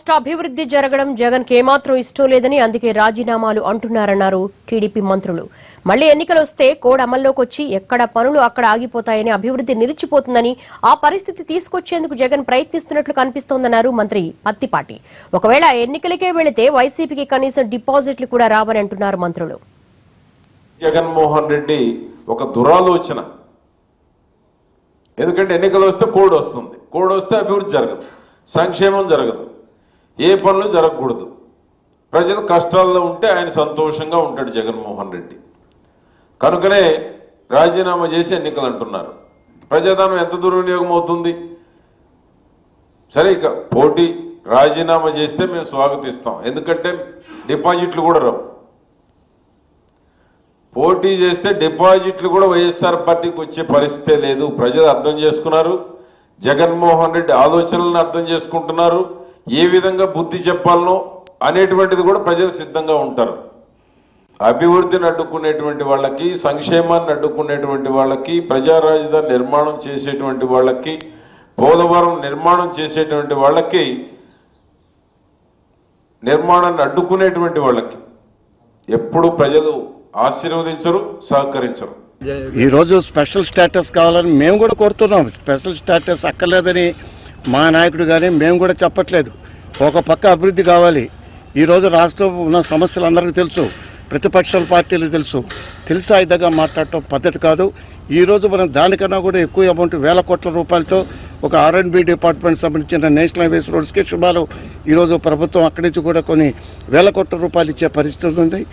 రాష్ట్ర అభివృద్ధి జరగడం జగన్ కి ఏమాత్రం ఇష్టం లేదని అందుకే రాజీనామాలు అంటున్నారన్నారు టీడీపీ మంత్రులు. మళ్లీ ఎన్నికలు వస్తే కోడ్ అమల్లోకి వచ్చి ఎక్కడ పనులు అక్కడ ఆగిపోతాయని, అభివృద్ధి నిలిచిపోతుందని, ఆ పరిస్థితి తీసుకొచ్చేందుకు జగన్ ప్రయత్నిస్తున్నట్లు కనిపిస్తోందన్నారు మంత్రి పత్తిపాటి. ఒకవేళ ఎన్నికలకే వెళితే వైసీపీకి కనీసం డిపాజిట్లు కూడా రావని అంటున్నారు మంత్రులు. జగన్మోహన్ రెడ్డి ఒక దురాలోచన. ఎందుకంటే ఎన్నికలు వస్తే కోడ్ వస్తుంది, కోడ్ వస్తే అభివృద్ధి జరగదు, సంక్షేమం జరగదు, ఏ పనులు జరగకూడదు. ప్రజలు కష్టాల్లో ఉంటే ఆయన సంతోషంగా ఉంటాడు జగన్మోహన్ రెడ్డి. కనుకనే రాజీనామా చేసి ఎన్నికలు అంటున్నారు. ప్రజాధనం ఎంత దుర్వినియోగం అవుతుంది? సరే, ఇక పోటీ రాజీనామా చేస్తే మేము స్వాగతిస్తాం, ఎందుకంటే డిపాజిట్లు కూడా రావు. పోటీ చేస్తే డిపాజిట్లు కూడా వైఎస్ఆర్ పార్టీకి వచ్చే పరిస్థితే లేదు. ప్రజలు అర్థం చేసుకున్నారు, జగన్మోహన్ రెడ్డి ఆలోచనలను అర్థం చేసుకుంటున్నారు. ఏ విధంగా బుద్ధి చెప్పాలనో అనేటువంటిది కూడా ప్రజలు సిద్ధంగా ఉంటారు. అభివృద్ధిని అడ్డుకునేటువంటి వాళ్ళకి, సంక్షేమాన్ని అడ్డుకునేటువంటి వాళ్ళకి, ప్రజా రాజధాని నిర్మాణం చేసేటువంటి వాళ్ళకి, పోలవరం నిర్మాణం చేసేటువంటి వాళ్ళకి, నిర్మాణాన్ని అడ్డుకునేటువంటి వాళ్ళకి ఎప్పుడు ప్రజలు ఆశీర్వదించరు, సహకరించరు. ఈరోజు స్పెషల్ స్టేటస్ కావాలని మేము కూడా కోరుతున్నాం. స్పెషల్ స్టేటస్ అక్కర్లేదని మా నాయకుడు కానీ మేము కూడా చెప్పట్లేదు. ఒక పక్క అభివృద్ధి కావాలి. ఈరోజు రాష్ట్రంలో ఉన్న సమస్యలు అందరికీ తెలుసు, ప్రతిపక్షాల పార్టీలకు తెలుసు. తెలిసి విధంగా మాట్లాడటం పద్ధతి కాదు. ఈరోజు మనం దానికన్నా కూడా ఎక్కువ అమౌంట్, వేల కోట్ల రూపాయలతో ఒక R&B డిపార్ట్మెంట్ సంబంధించిన నేషనల్ హైవేస్ రోడ్స్కి శుభాలు ఈరోజు ప్రభుత్వం అక్కడి నుంచి కూడా కొన్ని వేల కోట్ల రూపాయలు ఇచ్చే పరిస్థితి ఉంది.